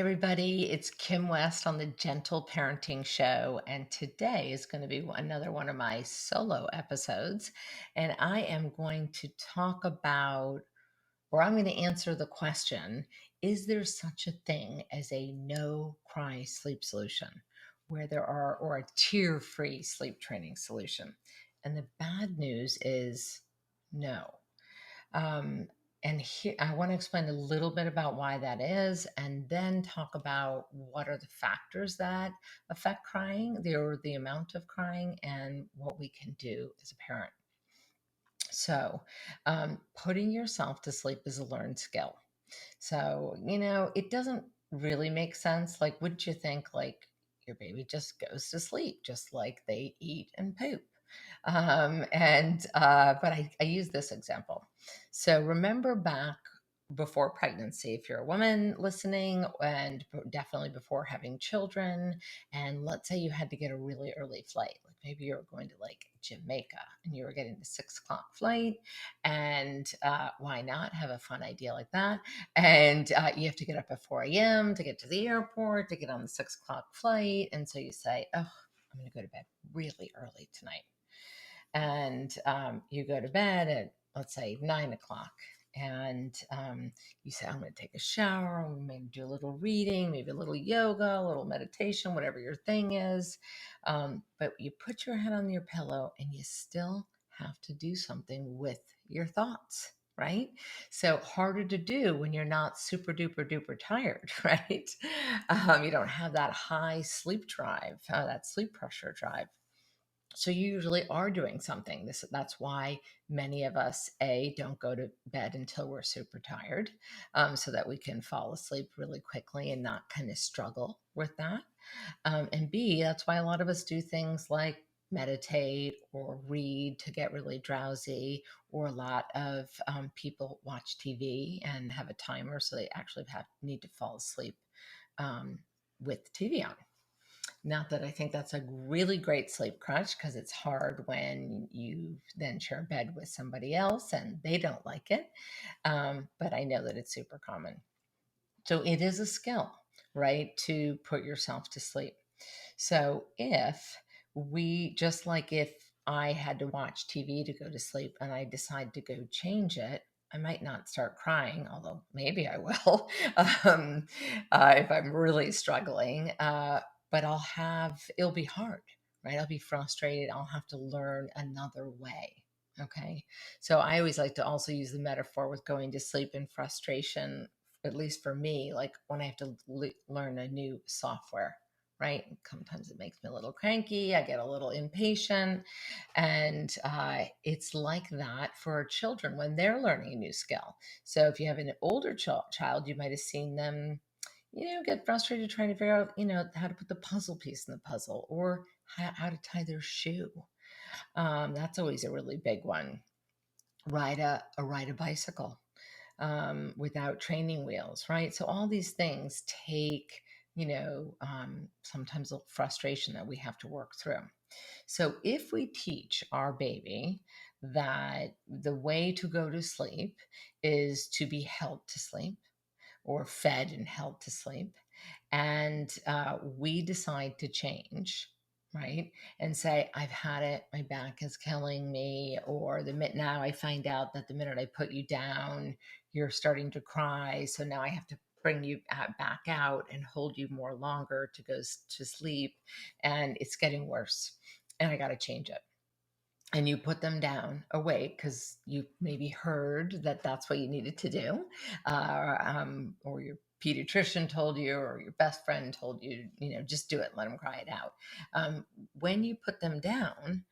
everybody. It's Kim West on the Gentle Parenting Show, and today is going to be another one of my solo episodes. And I am going to talk about, or I'm going to answer the question: is there such a thing as a no cry sleep solution, where there are, or a tear free sleep training solution? And the bad news is no. Um, and here, I want to explain a little bit about why that is, and then talk about what are the factors that affect crying, the amount of crying, and what we can do as a parent. So, putting yourself to sleep is a learned skill. So, it doesn't really make sense. Like, wouldn't you think like your baby just goes to sleep, just like they eat and poop? But I use this example. So remember back before pregnancy, if you're a woman listening, and definitely before having children, and let's say you had to get a really early flight, like maybe you were going to like Jamaica and you were getting the 6 o'clock flight, and why not have a fun idea like that? And you have to get up at 4 a.m. to get to the airport to get on the 6 o'clock flight, and so you say, "Oh, I'm going to go to bed really early tonight." And you go to bed at, let's say, 9 o'clock, and you say, I'm going to take a shower, maybe do a little reading, maybe a little yoga, a little meditation, whatever your thing is. But you put your head on your pillow and you still have to do something with your thoughts. Right? So harder to do when you're not super duper duper tired, right? You don't have that high sleep drive, that sleep pressure drive. So you usually are doing something. That's why many of us don't go to bed until we're super tired, so that we can fall asleep really quickly and not kind of struggle with that. And B, that's why a lot of us do things like meditate or read to get really drowsy, or a lot of people watch TV and have a timer, so they actually need to fall asleep um, with the TV on. Not that I think that's a really great sleep crutch, because it's hard when you then share a bed with somebody else and they don't like it. But I know that it's super common. So it is a skill, right, to put yourself to sleep. So just like if I had to watch TV to go to sleep and I decide to go change it, I might not start crying, although maybe I will, um, if I'm really struggling. But it'll be hard, right? I'll be frustrated. I'll have to learn another way. Okay. So I always like to also use the metaphor with going to sleep and frustration, at least for me, like when I have to learn a new software, right? Sometimes it makes me a little cranky. I get a little impatient. And it's like that for children when they're learning a new skill. So if you have an older child, you might have seen them, get frustrated trying to figure out, how to put the puzzle piece in the puzzle, or how to tie their shoe. That's always a really big one. Ride a bicycle without training wheels, right? So all these things take, sometimes a frustration that we have to work through. So if we teach our baby that the way to go to sleep is to be held to sleep, or fed and held to sleep, and we decide to change, right, and say, I've had it, my back is killing me, or now I find out that the minute I put you down you're starting to cry, so now I have to bring you back out and hold you more longer to go to sleep, and it's getting worse, and I got to change it. And you put them down awake because you maybe heard that that's what you needed to do, or your pediatrician told you, or your best friend told you, just do it, let them cry it out. When you put them down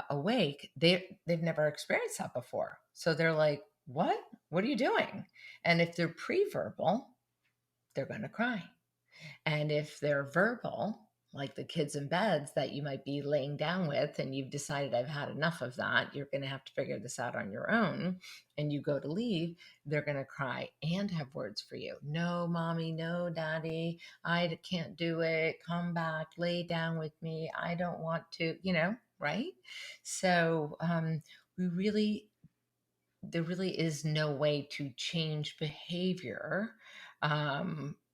awake, they've never experienced that before, so they're like, what are you doing? And if they're pre-verbal, they're going to cry. And if they're verbal, like the kids in beds that you might be laying down with, and you've decided, I've had enough of that, you're going to have to figure this out on your own, and you go to leave, they're going to cry and have words for you. No, mommy, no, daddy, I can't do it. Come back, lay down with me. I don't want to, right? So there really is no way to change behavior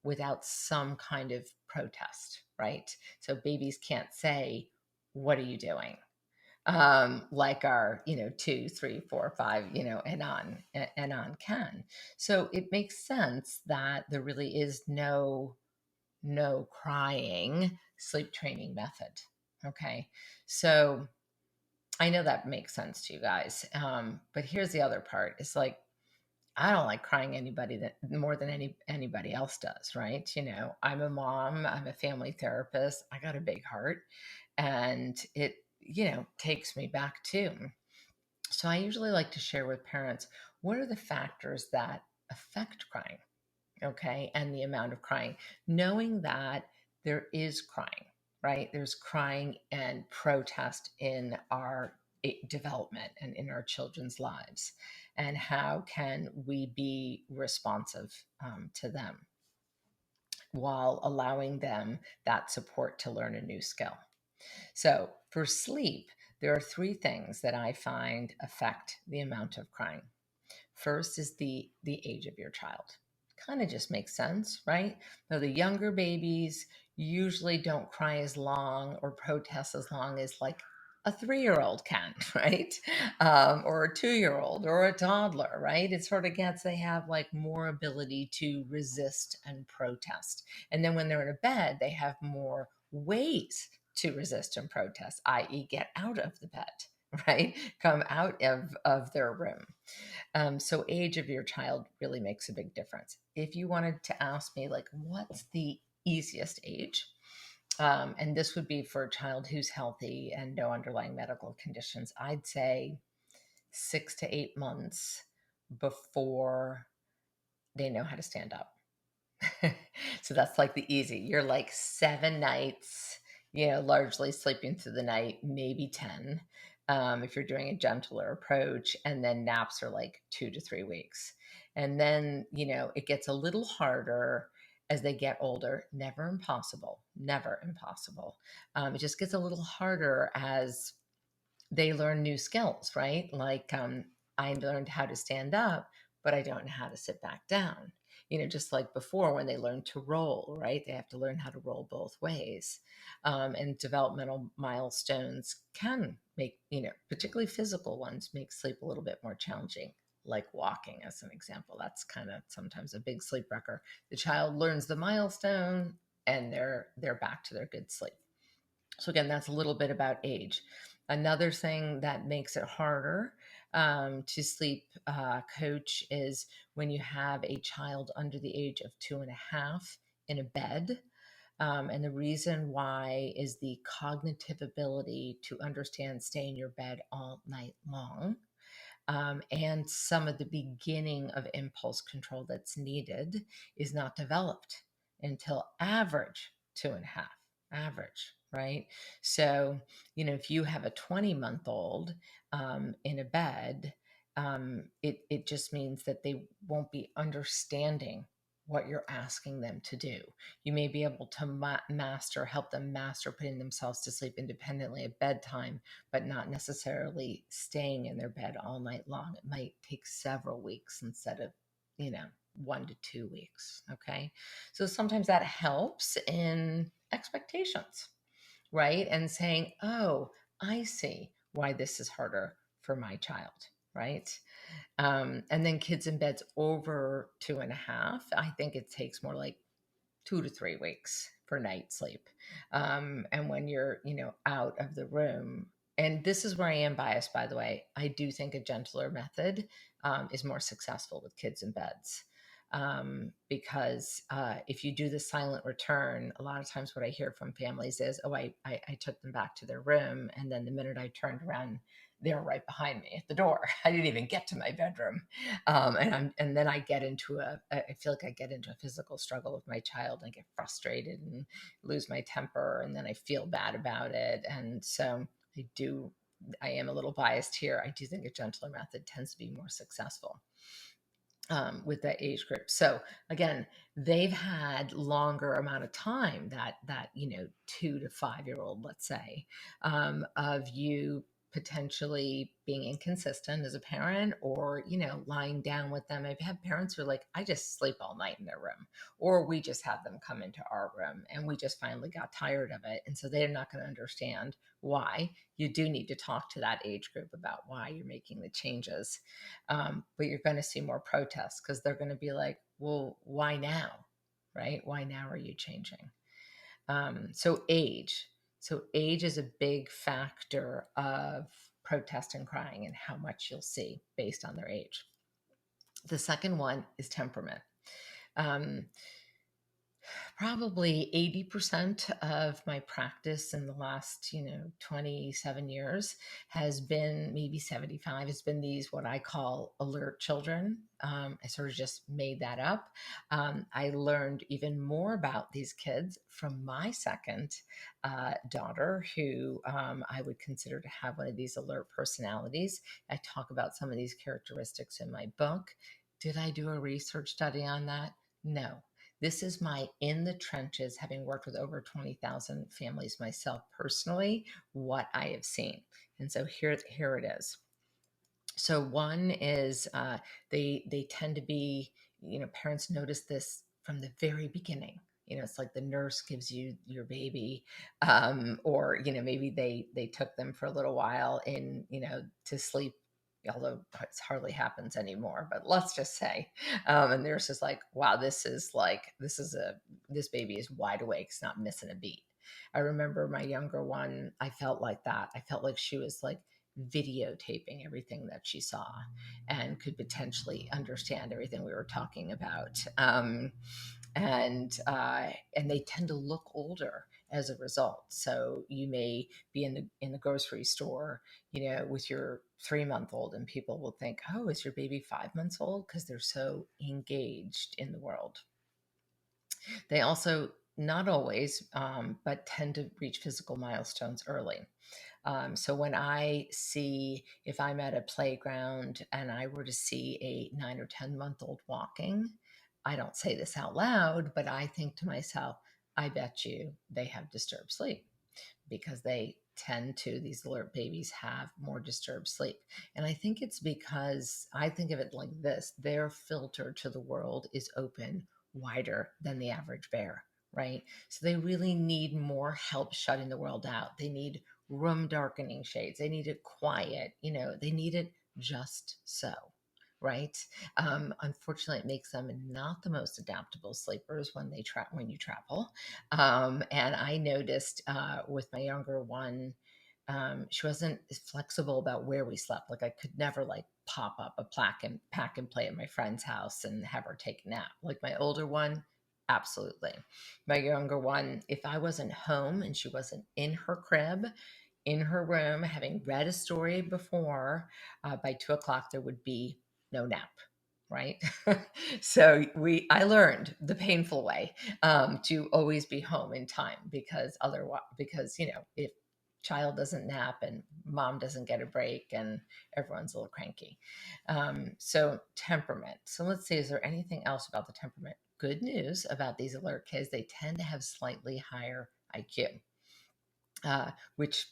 without some kind of protest, right? So babies can't say, "What are you doing?" Like our, 2, 3, 4, 5, and on can. So it makes sense that there really is no crying sleep training method. Okay, so I know that makes sense to you guys. But here's the other part. It's like I don't like crying anybody that more than anybody else does, right? I'm a mom, I'm a family therapist, I got a big heart, and it, takes me back too. So I usually like to share with parents what are the factors that affect crying, okay, and the amount of crying, knowing that there is crying, right? There's crying and protest in our development and in our children's lives. And how can we be responsive to them while allowing them that support to learn a new skill? So for sleep, there are three things that I find affect the amount of crying. First is the age of your child. Kind of just makes sense, right? Now the younger babies usually don't cry as long or protest as long as like a 3-year-old can, right? Or a 2-year-old or a toddler, right? It sort of gets, they have like more ability to resist and protest. And then when they're in a bed, they have more ways to resist and protest, i.e., get out of the bed, right? Come out of their room. So age of your child really makes a big difference. If you wanted to ask me, like, what's the easiest age? And this would be for a child who's healthy and no underlying medical conditions, I'd say 6 to 8 months before they know how to stand up. So that's like the easy. You're like 7 nights, largely sleeping through the night, maybe 10, if you're doing a gentler approach. And then naps are like 2 to 3 weeks. And then, it gets a little harder as they get older. Never impossible, never impossible. It just gets a little harder as they learn new skills, right? Like I learned how to stand up, but I don't know how to sit back down. Just like before when they learn to roll, right? They have to learn how to roll both ways. And developmental milestones can make, particularly physical ones, make sleep a little bit more challenging, like walking as an example. That's kind of sometimes a big sleep wrecker. The child learns the milestone and they're back to their good sleep. So again, that's a little bit about age. Another thing that makes it harder to sleep coach is when you have a child under the age of 2.5 in a bed. And the reason why is the cognitive ability to understand stay in your bed all night long. And some of the beginning of impulse control that's needed is not developed until average 2.5, average, right? So, if you have a 20-month-old in a bed, it just means that they won't be understanding what you're asking them to do. You may be able to help them master putting themselves to sleep independently at bedtime, but not necessarily staying in their bed all night long. It might take several weeks instead of, 1 to 2 weeks. Okay. So sometimes that helps in expectations, right? And saying, oh, I see why this is harder for my child, right? And then kids in beds over 2.5, I think it takes more like 2 to 3 weeks for night sleep. And when you're, out of the room, and this is where I am biased, by the way, I do think a gentler method is more successful with kids in beds. Because if you do the silent return, a lot of times what I hear from families is, oh, I took them back to their room. And then the minute I turned around, they were right behind me at the door. I didn't even get to my bedroom. And then I get into I feel like I get into a physical struggle with my child and get frustrated and lose my temper. And then I feel bad about it. And so I am a little biased here. I do think a gentler method tends to be more successful with that age group. So again, they've had longer amount of time that 2 to 5-year-old, let's say, of you potentially being inconsistent as a parent, or, lying down with them. I've had parents who are like, I just sleep all night in their room, or we just have them come into our room and we just finally got tired of it. And so they're not going to understand why. You do need to talk to that age group about why you're making the changes. But you're going to see more protests because they're going to be like, well, why now? Right? Why now are you changing? So age. So age is a big factor of protest and crying and how much you'll see based on their age. The second one is temperament. Um, Probably 80% of my practice in the last 27 years has been, maybe 75 has been these what I call alert children. I sort of just made that up. I learned even more about these kids from my second daughter, who I would consider to have one of these alert personalities. I talk about some of these characteristics in my book. Did I do a research study on that? No. This is my in the trenches, having worked with over 20,000 families myself personally, what I have seen. And so here it is. So one is they tend to be, parents notice this from the very beginning. It's like the nurse gives you your baby, or maybe they took them for a little while in to sleep, although it hardly happens anymore. But let's just say, and the nurse is like, wow, this baby is wide awake, it's not missing a beat. I remember my younger one, I felt like that. I felt like she was like videotaping everything that she saw and could potentially understand everything we were talking about. And they tend to look older as a result. So you may be in the grocery store, with your 3-month old, and people will think, oh, is your baby 5 months old? Because they're so engaged in the world. They also, not always, but tend to reach physical milestones early. So when I see, if I'm at a playground and I were to see a 9 or 10-month-old walking, I don't say this out loud, but I think to myself, I bet you they have disturbed sleep, because these alert babies have more disturbed sleep. And I think it's because I think of it like this: their filter to the world is open wider than the average bear, right? So they really need more help shutting the world out. They need room darkening shades. They need it quiet. They need it just so. Right. Unfortunately, it makes them not the most adaptable sleepers when you travel. And I noticed with my younger one, she wasn't as flexible about where we slept. Like I could never like pop up a plaque and pack and play at my friend's house and have her take a nap. Like my older one, absolutely. My younger one, if I wasn't home and she wasn't in her crib, in her room, having read a story before, by 2 o'clock, there would be no nap. Right. So I learned the painful way, to always be home in time, because if child doesn't nap and mom doesn't get a break and everyone's a little cranky. So temperament. So let's see, is there anything else about the temperament? Good news about these alert kids, they tend to have slightly higher IQ, which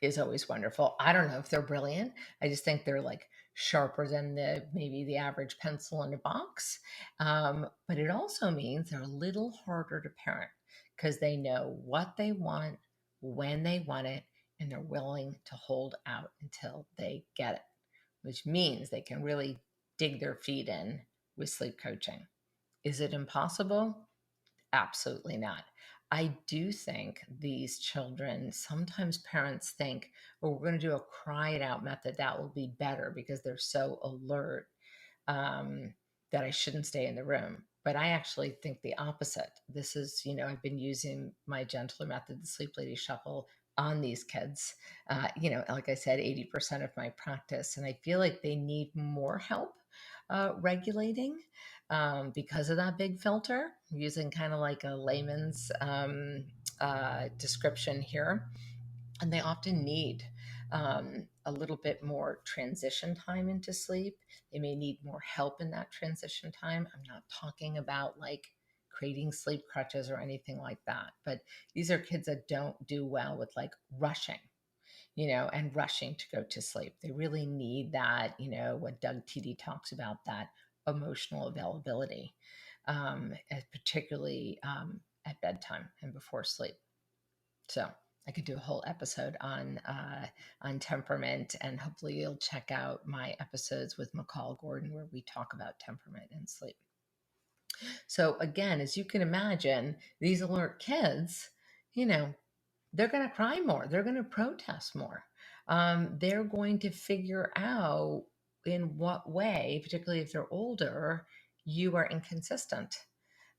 is always wonderful. I don't know if they're brilliant. I just think they're like sharper than maybe the average pencil in a box. But it also means they're a little harder to parent, because they know what they want, when they want it, and they're willing to hold out until they get it, which means they can really dig their feet in with sleep coaching. Is it impossible? Absolutely not. I do think these children, sometimes parents think, oh, we're going to do a cry it out method. That will be better because they're so alert, that I shouldn't stay in the room. But I actually think the opposite. This is, I've been using my gentler method, the Sleep Lady Shuffle, on these kids. Like I said, 80% of my practice. And I feel like they need more help regulating, because of that big filter, using kind of like a layman's description here. And they often need a little bit more transition time into sleep. They may need more help in that transition time. I'm not talking about like creating sleep crutches or anything like that, but these are kids that don't do well with like rushing. and rushing to go to sleep. They really need that, what Doug T.D. talks about, that emotional availability, particularly at bedtime and before sleep. So I could do a whole episode on temperament, and hopefully you'll check out my episodes with McCall Gordon where we talk about temperament and sleep. So again, as you can imagine, these alert kids, they're going to cry more. They're going to protest more. They're going to figure out in what way, particularly if they're older, you are inconsistent.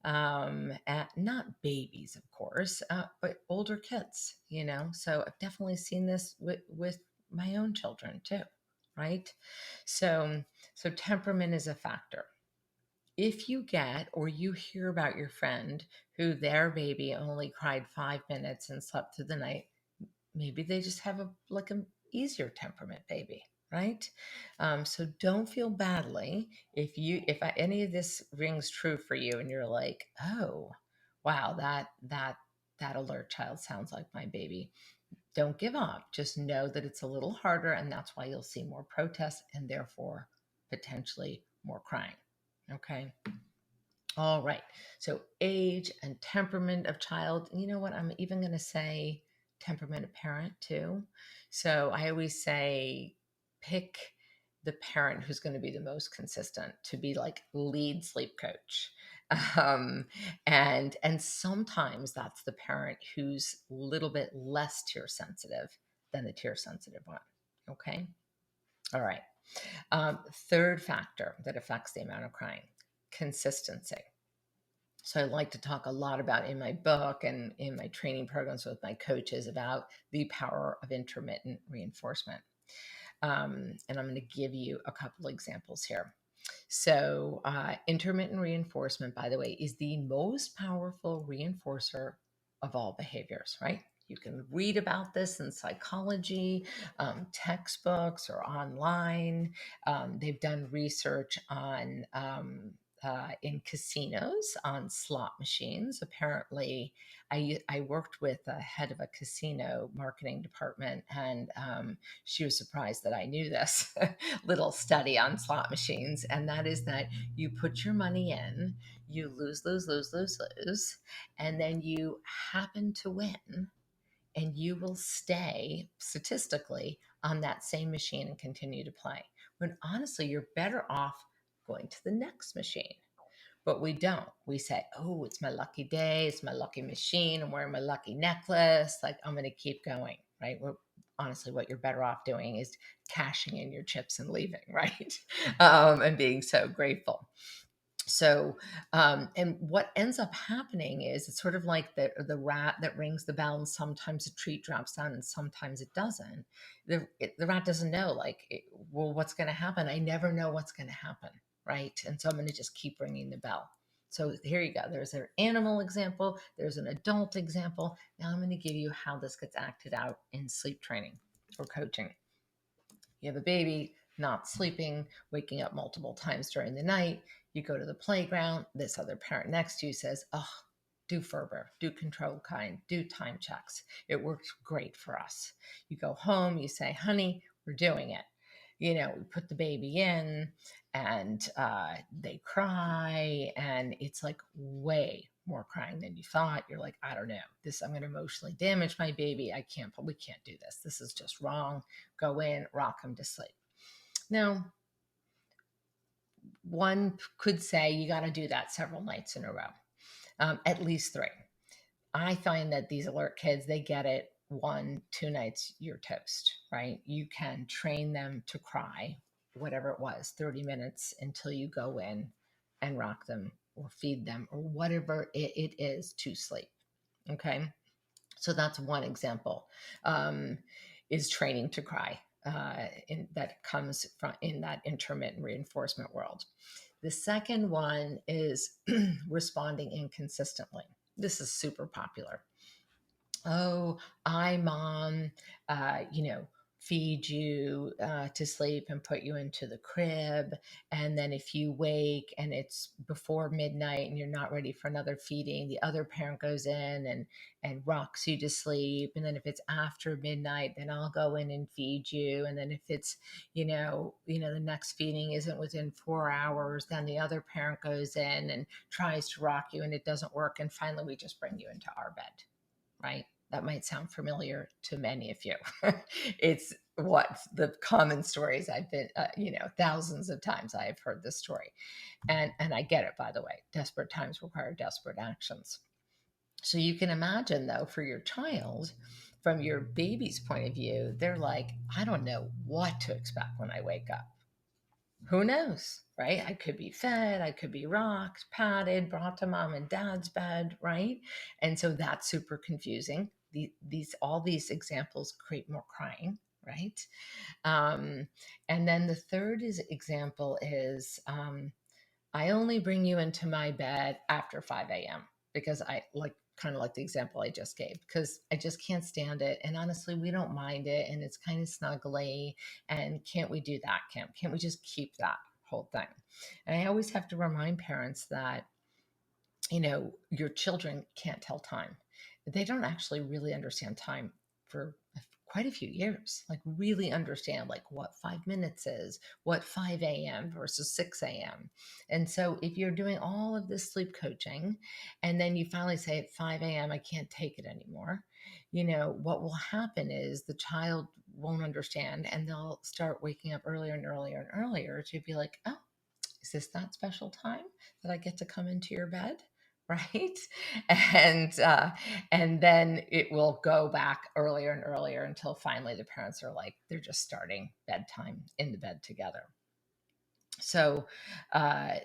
Not babies, of course, but older kids, So I've definitely seen this with my own children too, right? So temperament is a factor. If you get or you hear about your friend who their baby only cried 5 minutes and slept through the night, maybe they just have an easier temperament baby, right? So don't feel badly if any of this rings true for you and you're like, oh, wow, that alert child sounds like my baby. Don't give up. Just know that it's a little harder, and that's why you'll see more protests and therefore potentially more crying. Okay. All right. So age and temperament of child. You know what? I'm even going to say temperament of parent too. So I always say pick the parent who's going to be the most consistent to be like lead sleep coach. Um, and sometimes that's the parent who's a little bit less tear sensitive than the tear sensitive one. Okay. All right. Third factor that affects the amount of crying: consistency. So I like to talk a lot about in my book and in my training programs with my coaches about the power of intermittent reinforcement. And I'm going to give you a couple examples here. So intermittent reinforcement, by the way, is the most powerful reinforcer of all behaviors, right? You can read about this in psychology, textbooks, or online. They've done research on in casinos on slot machines. Apparently, I worked with a head of a casino marketing department, and she was surprised that I knew this little study on slot machines. And that is that you put your money in, you lose, lose, lose, lose, lose, and then you happen to win, and you will stay statistically on that same machine and continue to play. When honestly, you're better off going to the next machine. But we don't. We say, oh, it's my lucky day. It's my lucky machine. I'm wearing my lucky necklace. Like, I'm going to keep going, right? Honestly, what you're better off doing is cashing in your chips and leaving, right? And being so grateful. So, and what ends up happening is it's sort of like the rat that rings the bell, and sometimes a treat drops down, and sometimes it doesn't. The rat doesn't know, like, well, what's going to happen? I never know what's going to happen, right? And so I'm going to just keep ringing the bell. So here you go. There's an animal example. There's an adult example. Now I'm going to give you how this gets acted out in sleep training or coaching. You have a baby not sleeping, waking up multiple times during the night. You go to the playground. This other parent next to you says, oh, do Ferber, do control kind, do time checks. It works great for us. You go home, you say, honey, we're doing it. We put the baby in, and they cry, and it's like way more crying than you thought. You're like, I don't know, I'm going to emotionally damage my baby. We can't do this. This is just wrong. Go in, rock him to sleep. Now, one could say you got to do that several nights in a row, at least 3. I find that these alert kids, they get it 1, 2 nights, you're toast, right? You can train them to cry, whatever it was, 30 minutes until you go in and rock them or feed them or whatever it is to sleep. Okay. So that's one example, is training to cry. That comes from in that intermittent reinforcement world. The second one is responding inconsistently. This is super popular. Oh, I, mom, feed you to sleep and put you into the crib. And then if you wake and it's before midnight and you're not ready for another feeding, the other parent goes in and rocks you to sleep. And then if it's after midnight, then I'll go in and feed you. And then if it's, the next feeding isn't within 4 hours, then the other parent goes in and tries to rock you and it doesn't work. And finally, we just bring you into our bed, right? That might sound familiar to many of you. It's what the common stories I've been, thousands of times I have heard this story. And I get it, by the way. Desperate times require desperate actions. So you can imagine, though, for your child, from your baby's point of view, they're like, I don't know what to expect when I wake up. Who knows, right? I could be fed, I could be rocked, patted, brought to mom and dad's bed, right? And so that's super confusing. All these examples create more crying, right? Um, and then the third example is I only bring you into my bed after 5 a.m. because I like kind of like the example I just gave, because I just can't stand it. And honestly, we don't mind it. And it's kind of snuggly. And can't we do that, Kim? Can't we just keep that whole thing? And I always have to remind parents that, your children can't tell time. They don't actually really understand time for quite a few years, like really understand like what 5 minutes is, what 5 a.m. versus 6 a.m. And so if you're doing all of this sleep coaching and then you finally say at 5 a.m., I can't take it anymore, what will happen is the child won't understand and they'll start waking up earlier and earlier and earlier to be like, oh, is this that special time that I get to come into your bed? Right. And and then it will go back earlier and earlier until finally the parents are like, they're just starting bedtime in the bed together. So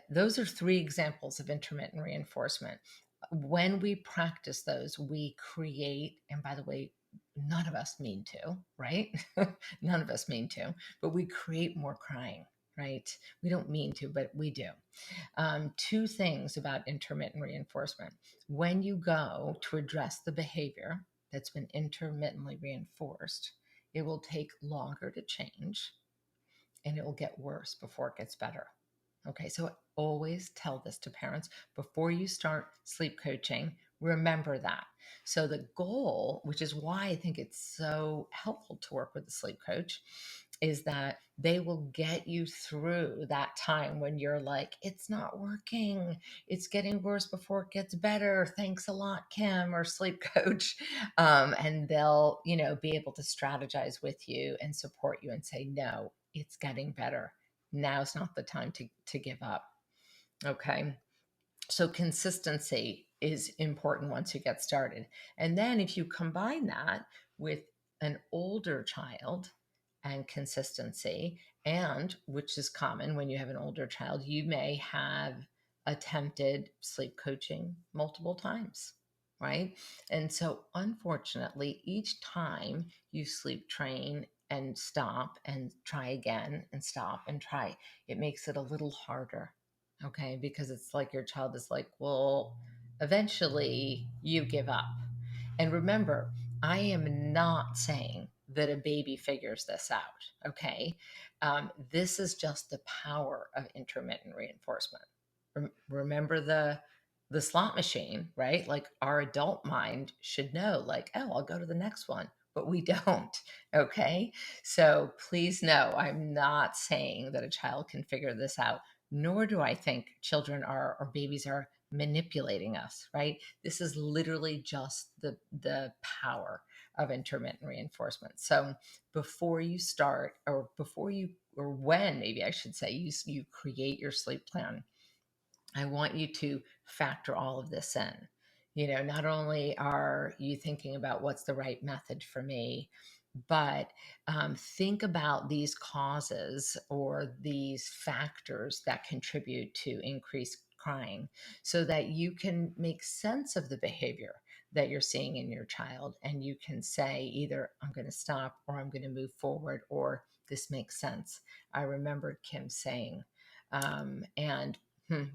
those are three examples of intermittent reinforcement. When we practice those, we create, and by the way, none of us mean to, right? None of us mean to, but we create more crying, right? We don't mean to, but we do. Two things about intermittent reinforcement. When you go to address the behavior that's been intermittently reinforced, it will take longer to change and it will get worse before it gets better. Okay, so always tell this to parents before you start sleep coaching. Remember that. So, the goal, which is why I think it's so helpful to work with a sleep coach, is that they will get you through that time when you're like, it's not working. It's getting worse before it gets better. Thanks a lot, Kim, or sleep coach. And they'll, be able to strategize with you and support you and say, no, it's getting better. Now's not the time to give up. Okay. So consistency is important once you get started. And then if you combine that with an older child and consistency, and which is common when you have an older child, you may have attempted sleep coaching multiple times, right? And so unfortunately, each time you sleep train and stop and try again and stop and try, it makes it a little harder. Okay, because it's like your child is like, well, eventually you give up. And remember, I am not saying that a baby figures this out. Okay, this is just the power of intermittent reinforcement. Remember the slot machine, right? Like our adult mind should know, like, oh, I'll go to the next one, but we don't. Okay, so please know, I'm not saying that a child can figure this out, nor do I think children are or babies are manipulating us, right? This is literally just the power of intermittent reinforcement. So before you start, or before you, or when maybe I should say, you create your sleep plan, I want you to factor all of this in. Not only are you thinking about what's the right method for me, but think about these causes or these factors that contribute to increased crying so that you can make sense of the behavior that you're seeing in your child. And you can say either, I'm going to stop, or I'm going to move forward, or this makes sense. I remembered Kim saying, and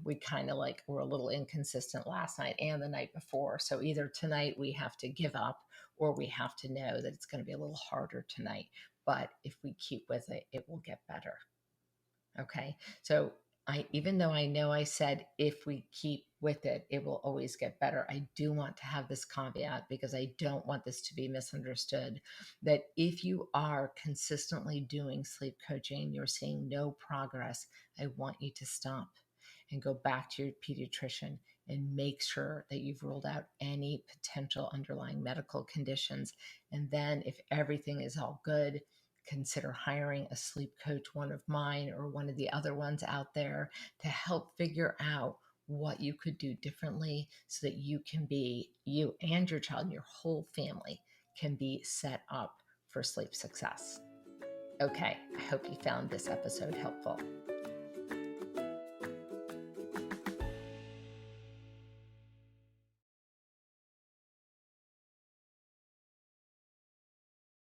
we kind of like were a little inconsistent last night and the night before. So either tonight we have to give up, or we have to know that it's going to be a little harder tonight. but if we keep with it, it will get better. Okay. So even though I know I said if we keep with it, it will always get better, I do want to have this caveat because I don't want this to be misunderstood that if you are consistently doing sleep coaching and you're seeing no progress, I want you to stop and go back to your pediatrician and make sure that you've ruled out any potential underlying medical conditions. And then, if everything is all good, consider hiring a sleep coach, one of mine or one of the other ones out there, to help figure out what you could do differently so that you and your child and your whole family can be set up for sleep success. Okay, I hope you found this episode helpful.